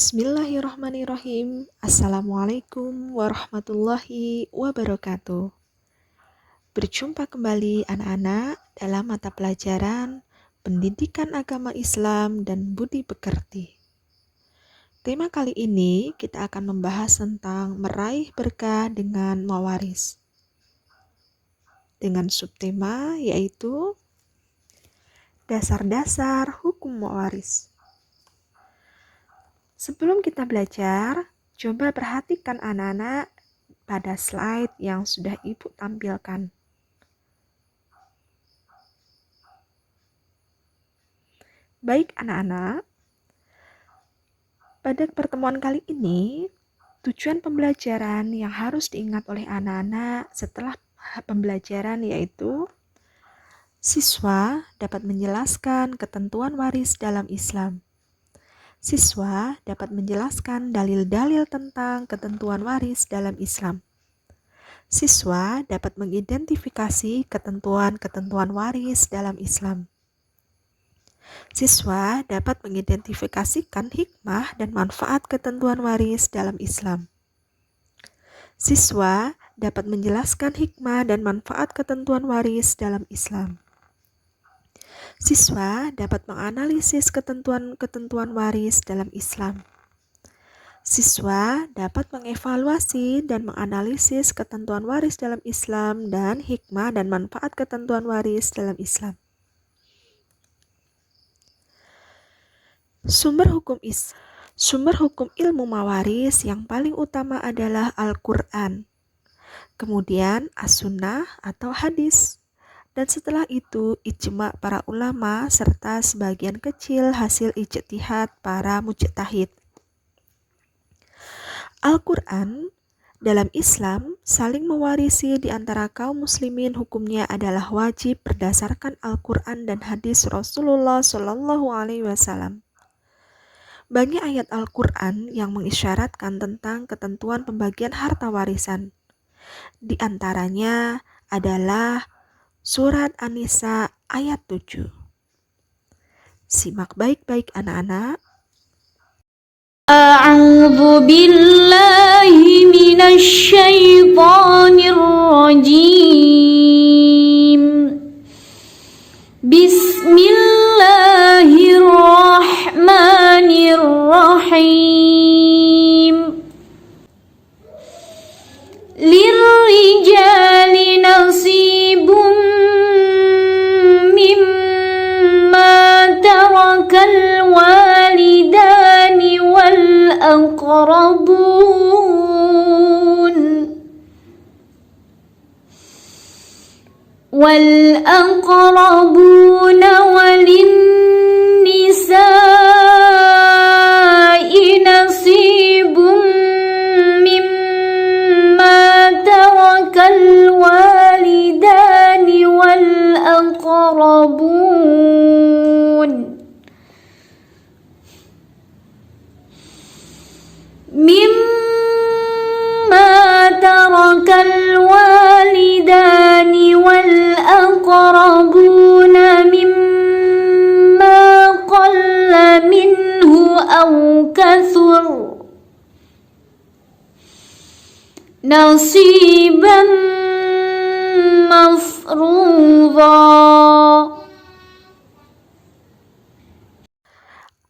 Bismillahirrahmanirrahim. Assalamualaikum warahmatullahi wabarakatuh. Berjumpa kembali anak-anak dalam mata pelajaran Pendidikan Agama Islam dan Budi Pekerti. Tema kali ini kita akan membahas tentang meraih berkah dengan mewaris. Dengan subtema yaitu dasar-dasar hukum mewaris. Sebelum kita belajar, coba perhatikan anak-anak pada slide yang sudah Ibu tampilkan. Baik anak-anak, pada pertemuan kali ini, tujuan pembelajaran yang harus diingat oleh anak-anak setelah pembelajaran yaitu siswa dapat menjelaskan ketentuan waris dalam Islam. Siswa dapat menjelaskan dalil-dalil tentang ketentuan waris dalam Islam. Siswa dapat mengidentifikasi ketentuan-ketentuan waris dalam Islam. Siswa dapat mengidentifikasikan hikmah dan manfaat ketentuan waris dalam Islam. Siswa dapat menjelaskan hikmah dan manfaat ketentuan waris dalam Islam. Siswa dapat menganalisis ketentuan-ketentuan waris dalam Islam. Siswa dapat mengevaluasi dan menganalisis ketentuan waris dalam Islam dan hikmah dan manfaat ketentuan waris dalam Islam. Sumber hukum ilmu mawaris yang paling utama adalah Al-Quran, kemudian As-Sunnah atau hadis. Dan setelah itu ijma para ulama serta sebagian kecil hasil ijtihad para mujtahid. Al-Quran dalam Islam saling mewarisi di antara kaum muslimin hukumnya adalah wajib berdasarkan Al-Quran dan hadis Rasulullah SAW. Banyak ayat Al-Quran yang mengisyaratkan tentang ketentuan pembagian harta warisan. Di antaranya adalah Surat An-Nisa ayat 7. Simak baik-baik anak-anak. A'udzu billahi minasy syaithanir rajim. Bismillahirrahmanirrahim. Lirrijali nasibum الوالدان والأقربون وللنساء نصيب مما ترك الوالدان والأقربون مما ترك الوالدان والأقربون مما قل منه أو كثر نصيبا مفروضا.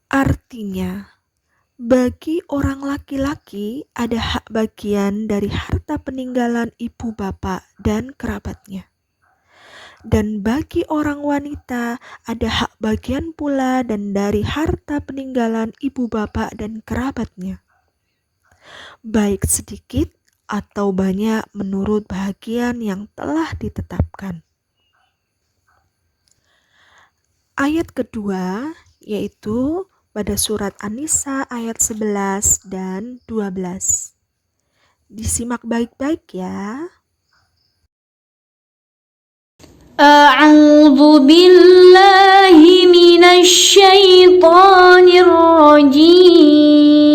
Artinya, bagi orang laki-laki ada hak bagian dari harta peninggalan ibu bapak dan kerabatnya. Dan bagi orang wanita ada hak bagian pula dan dari harta peninggalan ibu bapak dan kerabatnya. Baik sedikit atau banyak menurut bagian yang telah ditetapkan. Ayat kedua yaitu pada surat An-Nisa ayat 11 dan 12. Disimak baik-baik ya. A'udzu billahi minasy syaithanir rajim.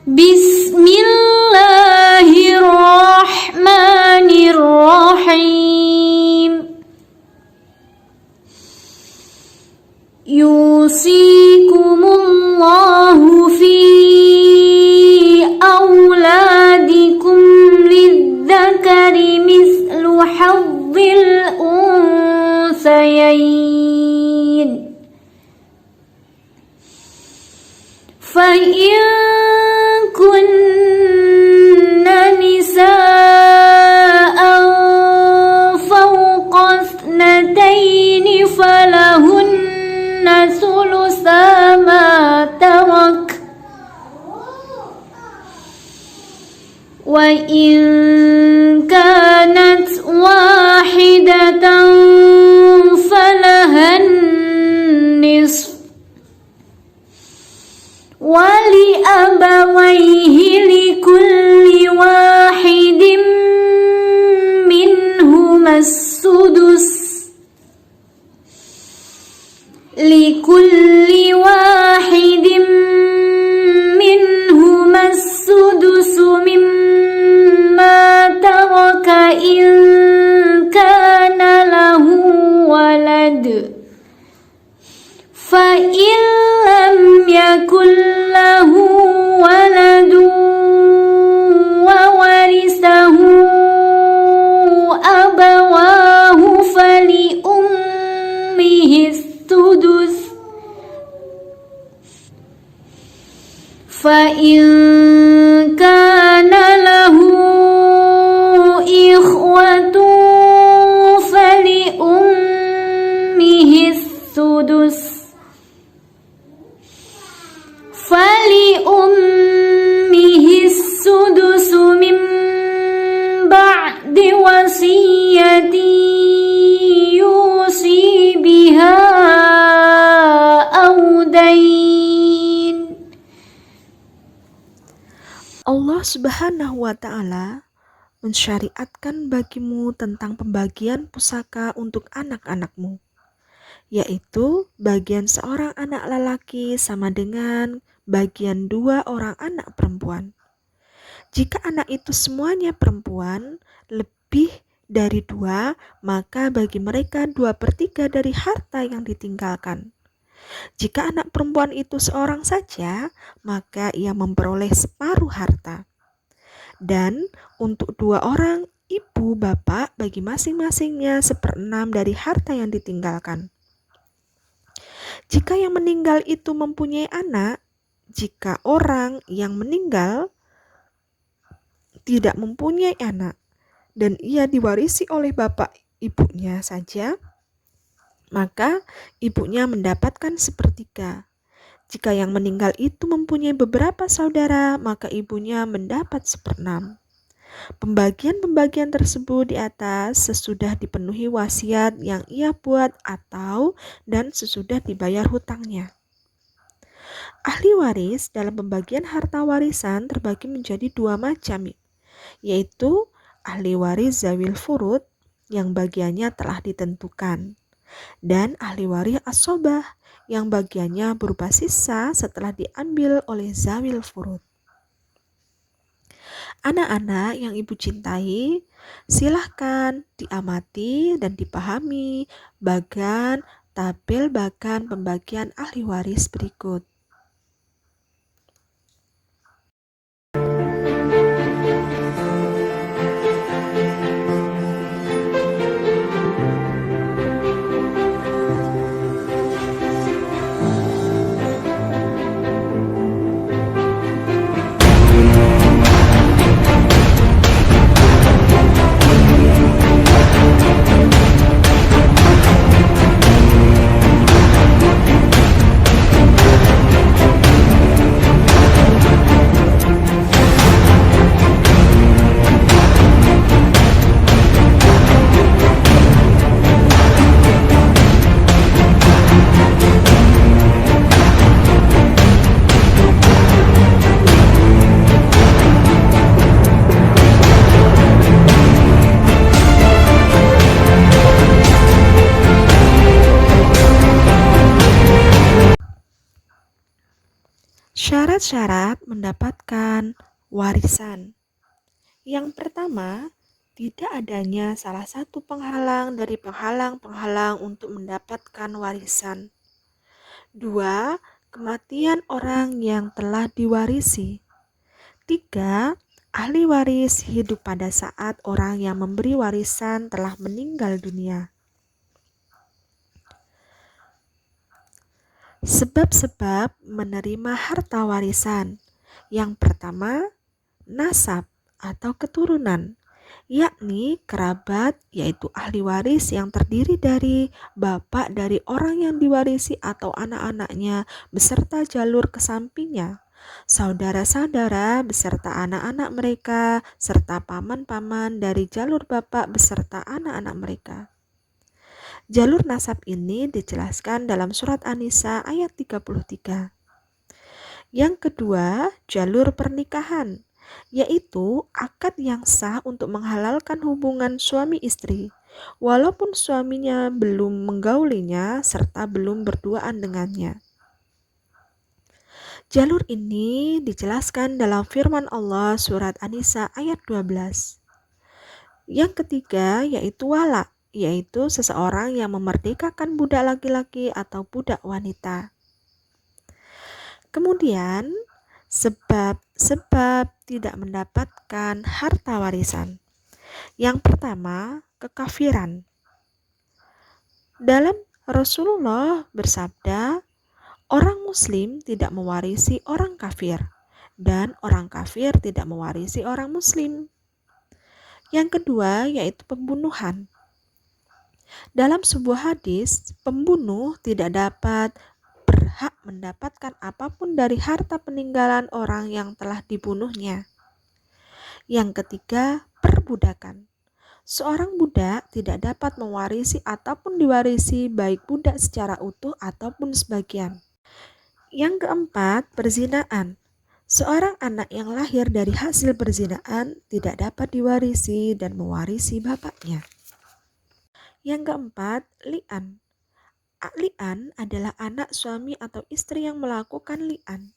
Bismillahirrahmanirrahim. Yusikumullah فإن كانت واحدة فلها النصف ولأبويه لكل واحد منهما السدس مما ترك إن كان له ولد فإن لم يكن له ولد وورثه أبواه فلأمه السدس فإن كان له إخوة فلأمه السدس من بعد وصية يوصي بها أو دين. Allah Subhanahu wa Ta'ala mensyariatkan bagimu tentang pembagian pusaka untuk anak-anakmu, yaitu bagian seorang anak lelaki sama dengan bagian 2 orang anak perempuan. Jika anak itu semuanya perempuan, lebih dari 2, maka bagi mereka 2/3 dari harta yang ditinggalkan. Jika anak perempuan itu seorang saja, maka ia memperoleh separuh harta. Dan untuk 2 orang ibu bapak, bagi masing-masingnya 1/6 dari harta yang ditinggalkan. Jika yang meninggal itu mempunyai anak, jika orang yang meninggal tidak mempunyai anak dan ia diwarisi oleh bapak ibunya saja, maka ibunya mendapatkan 1/3. Jika yang meninggal itu mempunyai beberapa saudara, maka ibunya mendapat 1/6. Pembagian-pembagian tersebut di atas sesudah dipenuhi wasiat yang ia buat atau dan sesudah dibayar hutangnya. Ahli waris dalam pembagian harta warisan terbagi menjadi 2 macam, yaitu ahli waris zawil furud yang bagiannya telah ditentukan, dan ahli waris asobah yang bagiannya berupa sisa setelah diambil oleh zawil furud. Anak-anak yang ibu cintai, silahkan diamati dan dipahami tabel bagan pembagian ahli waris berikut. Syarat-syarat mendapatkan warisan. Yang pertama, tidak adanya salah satu penghalang dari penghalang-penghalang untuk mendapatkan warisan. 2. Kematian orang yang telah diwarisi. 3. Ahli waris hidup pada saat orang yang memberi warisan telah meninggal dunia. Sebab-sebab menerima harta warisan. Yang pertama, nasab atau keturunan, yakni kerabat, yaitu ahli waris yang terdiri dari bapak dari orang yang diwarisi atau anak-anaknya beserta jalur ke sampingnya, saudara-saudara beserta anak-anak mereka, serta paman-paman dari jalur bapak beserta anak-anak mereka. Jalur nasab ini dijelaskan dalam surat An-Nisa ayat 33. Yang kedua, jalur pernikahan, yaitu akad yang sah untuk menghalalkan hubungan suami istri, walaupun suaminya belum menggaulinya serta belum berduaan dengannya. Jalur ini dijelaskan dalam firman Allah surat An-Nisa ayat 12. Yang ketiga yaitu wala, yaitu seseorang yang memerdekakan budak laki-laki atau budak wanita. Kemudian, sebab-sebab tidak mendapatkan harta warisan. Yang pertama, kekafiran. Dalam Rasulullah bersabda, orang muslim tidak mewarisi orang kafir, dan orang kafir tidak mewarisi orang muslim. Yang kedua yaitu pembunuhan. Dalam sebuah hadis, pembunuh tidak dapat berhak mendapatkan apapun dari harta peninggalan orang yang telah dibunuhnya. Yang ketiga, perbudakan. Seorang budak tidak dapat mewarisi ataupun diwarisi baik budak secara utuh ataupun sebagian. Yang keempat, perzinaan. Seorang anak yang lahir dari hasil perzinaan tidak dapat diwarisi dan mewarisi bapaknya. Yang keempat, li'an. Li'an adalah anak suami atau istri yang melakukan li'an.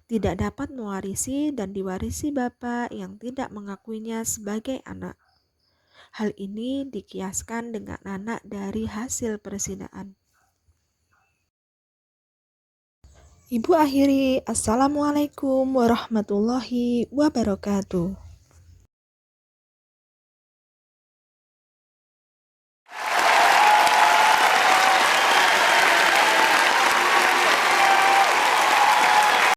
Tidak dapat mewarisi dan diwarisi bapak yang tidak mengakuinya sebagai anak. Hal ini dikiaskan dengan anak dari hasil perzinaan. Ibu akhiri, Assalamualaikum warahmatullahi wabarakatuh.